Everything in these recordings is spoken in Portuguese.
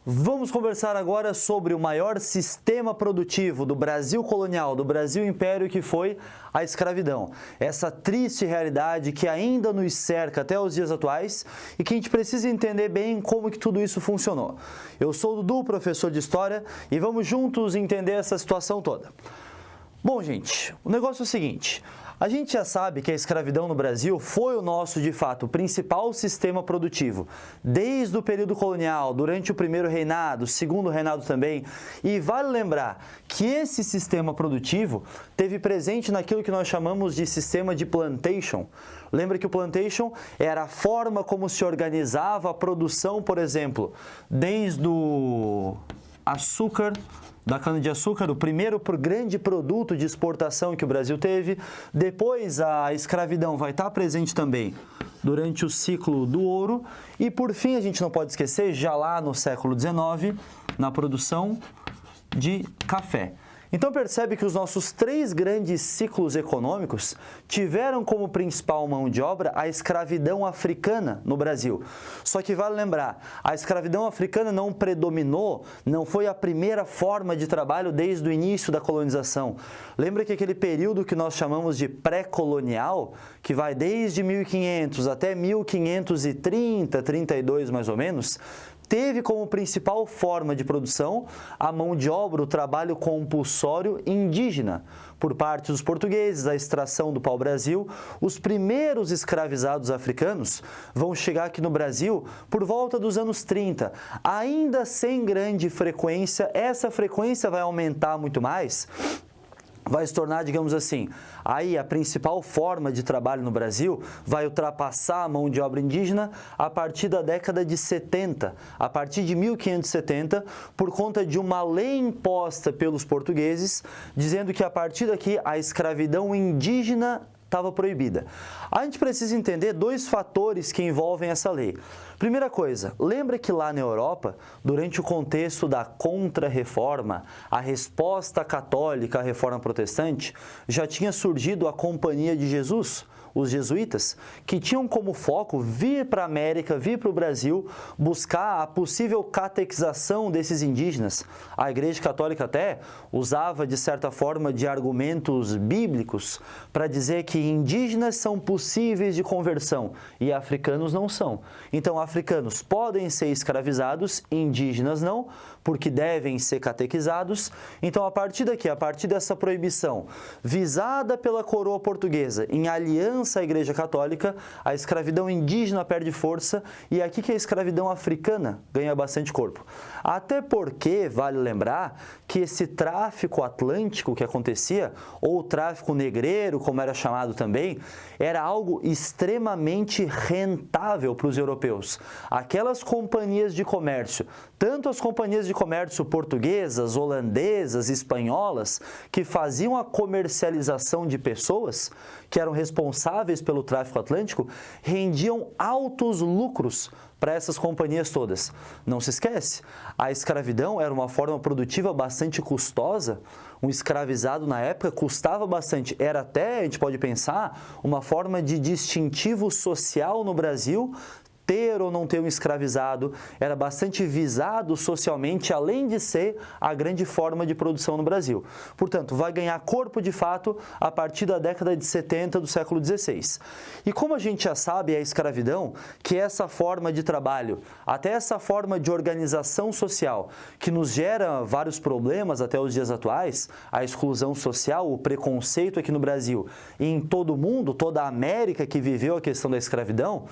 Vamos conversar agora sobre o maior sistema produtivo do Brasil colonial, do Brasil império, que foi a escravidão. Essa triste realidade que ainda nos cerca até os dias atuais e que a gente precisa entender bem como que tudo isso funcionou. Eu sou o Dudu, professor de História, e vamos juntos entender essa situação toda. Bom, gente, o negócio é o seguinte: a gente já sabe que a escravidão no Brasil foi o nosso, de fato, principal sistema produtivo, desde o período colonial, durante o primeiro reinado, o segundo reinado também, e vale lembrar que esse sistema produtivo teve presente naquilo que nós chamamos de sistema de plantation. Lembra que o plantation era a forma como se organizava a produção, por exemplo, desde o açúcar, da cana-de-açúcar, o primeiro grande produto de exportação que o Brasil teve. Depois, a escravidão vai estar presente também durante o ciclo do ouro. E, por fim, a gente não pode esquecer, já lá no século XIX, na produção de café. Então percebe que os nossos três grandes ciclos econômicos tiveram como principal mão de obra a escravidão africana no Brasil. Só que vale lembrar, a escravidão africana não predominou, não foi a primeira forma de trabalho desde o início da colonização. Lembra que aquele período que nós chamamos de pré-colonial, que vai desde 1500 até 1530, 32 mais ou menos, teve como principal forma de produção a mão de obra, o trabalho compulsório indígena. Por parte dos portugueses, a extração do pau-brasil, os primeiros escravizados africanos vão chegar aqui no Brasil por volta dos anos 30, ainda sem grande frequência. Essa frequência vai aumentar muito mais, vai se tornar, digamos assim, aí a principal forma de trabalho no Brasil vai ultrapassar a mão de obra indígena a partir da década de 70, a partir de 1570, por conta de uma lei imposta pelos portugueses, dizendo que a partir daqui a escravidão indígena estava proibida. A gente precisa entender dois fatores que envolvem essa lei. Primeira coisa, lembra que lá na Europa, durante o contexto da Contra-Reforma, a resposta católica à Reforma Protestante, já tinha surgido a Companhia de Jesus, os jesuítas, que tinham como foco vir para a América, vir para o Brasil, buscar a possível catequização desses indígenas. A Igreja Católica até usava, de certa forma, de argumentos bíblicos para dizer que indígenas são possíveis de conversão e africanos não são. Então, africanos podem ser escravizados, indígenas não, porque devem ser catequizados. Então, a partir daqui, a partir dessa proibição visada pela coroa portuguesa em aliança à Igreja Católica, a escravidão indígena perde força e é aqui que a escravidão africana ganha bastante corpo. Até porque, vale lembrar, que esse tráfico atlântico que acontecia, ou tráfico negreiro, como era chamado também, era algo extremamente rentável para os europeus. Aquelas companhias de comércio, tanto as companhias de comércio portuguesas, holandesas, espanholas, que faziam a comercialização de pessoas, que eram responsáveis pelo tráfico atlântico, rendiam altos lucros para essas companhias todas. Não se esquece, a escravidão era uma forma produtiva bastante custosa. Um escravizado na época custava bastante. Era até, a gente pode pensar, uma forma de distintivo social no Brasil. Ter ou não ter um escravizado era bastante visado socialmente, além de ser a grande forma de produção no Brasil. Portanto, vai ganhar corpo de fato a partir da década de 70 do século XVI. E como a gente já sabe, a escravidão, que é essa forma de trabalho, até essa forma de organização social, que nos gera vários problemas até os dias atuais, a exclusão social, o preconceito aqui no Brasil e em todo o mundo, toda a América que viveu a questão da escravidão.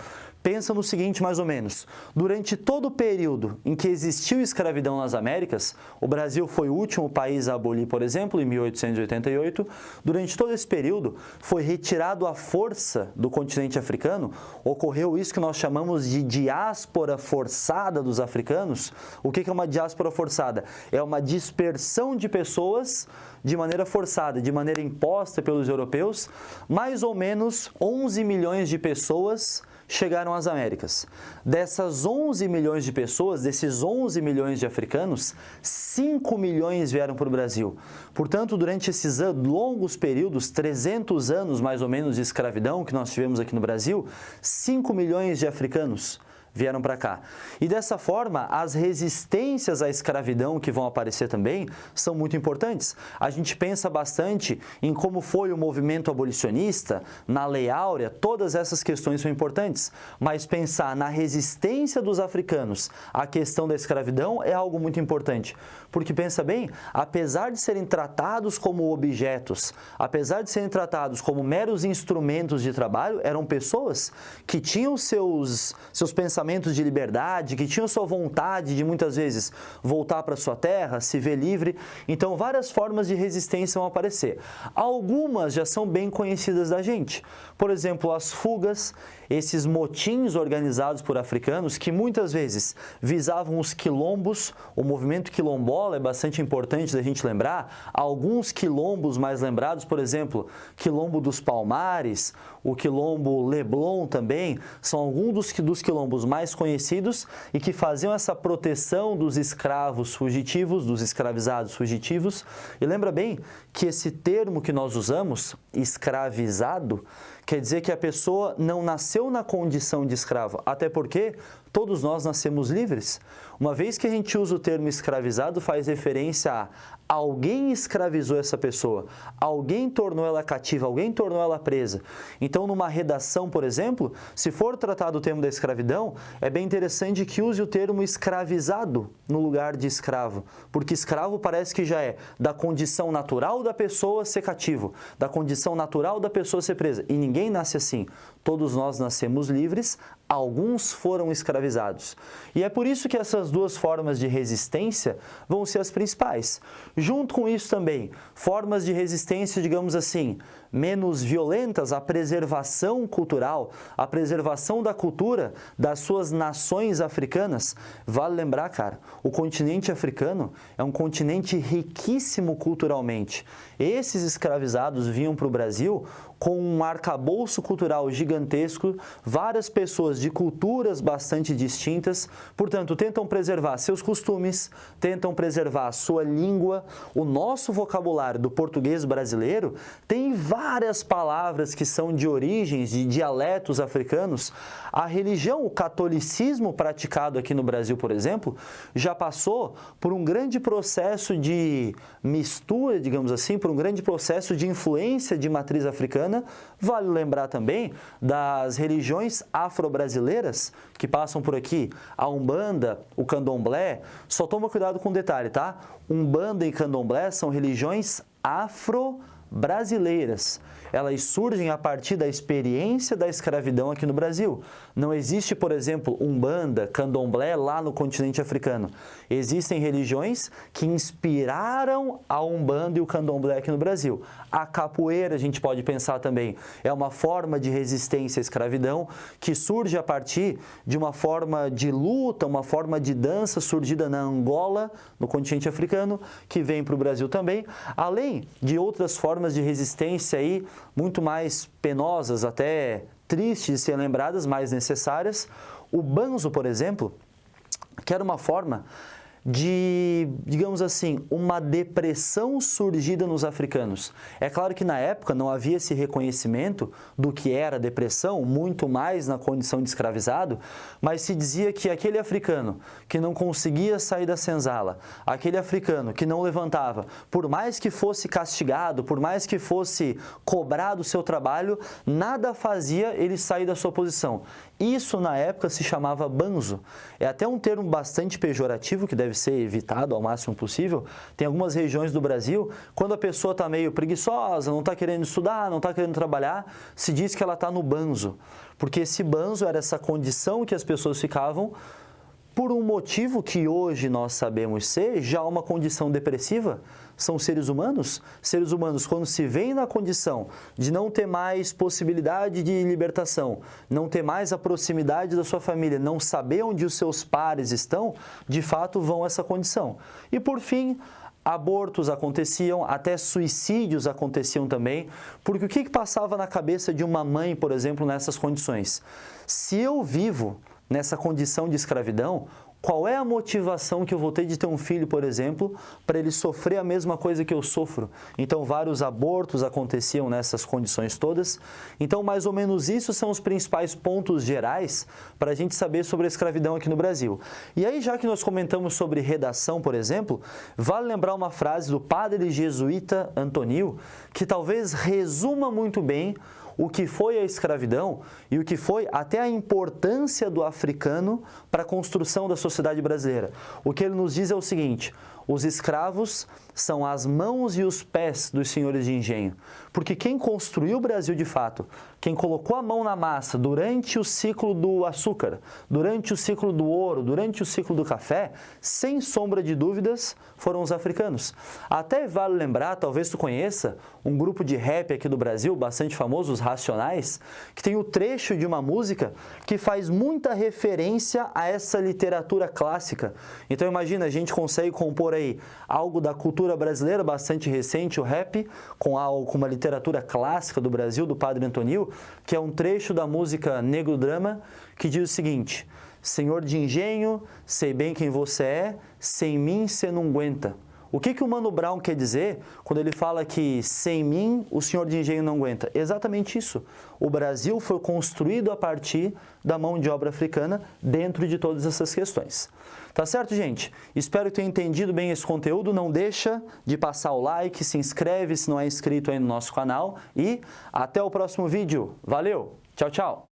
Pensa no seguinte, mais ou menos, durante todo o período em que existiu escravidão nas Américas, o Brasil foi o último país a abolir, por exemplo, em 1888, durante todo esse período foi retirado à força do continente africano, ocorreu isso que nós chamamos de diáspora forçada dos africanos. O que é uma diáspora forçada? É uma dispersão de pessoas de maneira forçada, de maneira imposta pelos europeus. Mais ou menos 11 milhões de pessoas chegaram às Américas. Dessas 11 milhões de pessoas, desses 11 milhões de africanos, 5 milhões vieram para o Brasil. Portanto, durante esses longos períodos, 300 anos mais ou menos de escravidão que nós tivemos aqui no Brasil, 5 milhões de africanos vieram para cá. E dessa forma, as resistências à escravidão que vão aparecer também são muito importantes. A gente pensa bastante em como foi o movimento abolicionista, na Lei Áurea, todas essas questões são importantes, mas pensar na resistência dos africanos à questão da escravidão é algo muito importante, porque pensa bem, apesar de serem tratados como objetos, apesar de serem tratados como meros instrumentos de trabalho, eram pessoas que tinham seus pensamentos de liberdade, que tinham sua vontade de muitas vezes voltar para sua terra, se ver livre. Então, várias formas de resistência vão aparecer. Algumas já são bem conhecidas da gente. Por exemplo, as fugas, esses motins organizados por africanos que muitas vezes visavam os quilombos. O movimento quilombola é bastante importante da gente lembrar. Alguns quilombos mais lembrados, por exemplo, Quilombo dos Palmares, o Quilombo Leblon também, são alguns dos quilombos mais conhecidos e que faziam essa proteção dos escravos fugitivos, dos escravizados fugitivos. E lembra bem que esse termo que nós usamos, escravizado, quer dizer que a pessoa não nasceu na condição de escravo, até porque todos nós nascemos livres. Uma vez que a gente usa o termo escravizado, faz referência a alguém escravizou essa pessoa, alguém tornou ela cativa, alguém tornou ela presa. Então, numa redação, por exemplo, se for tratado o termo da escravidão, é bem interessante que use o termo escravizado no lugar de escravo, porque escravo parece que já é da condição natural da pessoa ser cativo, da condição natural da pessoa ser presa, e ninguém nasce assim. Todos nós nascemos livres, alguns foram escravizados. E é por isso que essas duas formas de resistência vão ser as principais. Junto com isso também, formas de resistência, digamos assim, menos violentas, a preservação cultural, a preservação da cultura das suas nações africanas. Vale lembrar, cara, o continente africano é um continente riquíssimo culturalmente. Esses escravizados vinham para o Brasil com um arcabouço cultural gigantesco, várias pessoas de culturas bastante distintas, portanto, tentam preservar seus costumes, tentam preservar a sua língua. O nosso vocabulário do português brasileiro tem várias palavras que são de origens, de dialetos africanos. A religião, o catolicismo praticado aqui no Brasil, por exemplo, já passou por um grande processo de mistura, digamos assim, por um grande processo de influência de matriz africana. Vale lembrar também das religiões afro-brasileiras que passam por aqui, a Umbanda, o Candomblé. Só toma cuidado com um detalhe, tá? Umbanda e Candomblé são religiões afro-brasileiras. Elas surgem a partir da experiência da escravidão aqui no Brasil. Não existe, por exemplo, Umbanda, Candomblé lá no continente africano. Existem religiões que inspiraram a Umbanda e o Candomblé aqui no Brasil. A capoeira, a gente pode pensar também, é uma forma de resistência à escravidão que surge a partir de uma forma de luta, uma forma de dança surgida na Angola, no continente africano, que vem para o Brasil também, além de outras formas de resistência aí, muito mais penosas, até tristes de serem lembradas, mais necessárias. O banzo, por exemplo, que era uma forma de, digamos assim, uma depressão surgida nos africanos. É claro que na época não havia esse reconhecimento do que era depressão, muito mais na condição de escravizado, mas se dizia que aquele africano que não conseguia sair da senzala, aquele africano que não levantava, por mais que fosse castigado, por mais que fosse cobrado o seu trabalho, nada fazia ele sair da sua posição. Isso, na época, se chamava banzo. É até um termo bastante pejorativo, que deve ser evitado ao máximo possível. Tem algumas regiões do Brasil, quando a pessoa está meio preguiçosa, não está querendo estudar, não está querendo trabalhar, se diz que ela está no banzo. Porque esse banzo era essa condição que as pessoas ficavam por um motivo que hoje nós sabemos ser já uma condição depressiva. São seres humanos. Seres humanos, quando se veem na condição de não ter mais possibilidade de libertação, não ter mais a proximidade da sua família, não saber onde os seus pares estão, de fato vão a essa condição. E por fim, abortos aconteciam, até suicídios aconteciam também, porque o que passava na cabeça de uma mãe, por exemplo, nessas condições? Se eu vivo nessa condição de escravidão, Qual é a motivação que eu vou ter de ter um filho, por exemplo, para ele sofrer a mesma coisa que eu sofro? Então, vários abortos aconteciam nessas condições todas. Então, mais ou menos isso são os principais pontos gerais para a gente saber sobre a escravidão aqui no Brasil. E aí, já que nós comentamos sobre redação, por exemplo, vale lembrar uma frase do padre jesuíta Antonil, que talvez resuma muito bem o que foi a escravidão e o que foi até a importância do africano para a construção da sociedade brasileira. O que ele nos diz é o seguinte: os escravos são as mãos e os pés dos senhores de engenho, porque quem construiu o Brasil de fato, quem colocou a mão na massa durante o ciclo do açúcar, durante o ciclo do ouro, durante o ciclo do café, sem sombra de dúvidas, foram os africanos. Até vale lembrar, talvez tu conheça, um grupo de rap aqui do Brasil, bastante famoso, os Racionais, que tem o trecho de uma música que faz muita referência a essa literatura clássica. Então imagina, a gente consegue compor aí algo da cultura brasileira bastante recente, o rap, com uma literatura clássica do Brasil, do Padre Antonil, que é um trecho da música Negro Drama, que diz o seguinte: Senhor de engenho, sei bem quem você é, sem mim cê não aguenta. O que o Mano Brown quer dizer quando ele fala que sem mim o senhor de engenho não aguenta? Exatamente isso. O Brasil foi construído a partir da mão de obra africana dentro de todas essas questões. Tá certo, gente? Espero que tenha entendido bem esse conteúdo. Não deixa de passar o like, se inscreve se não é inscrito aí no nosso canal e até o próximo vídeo. Valeu! Tchau, tchau!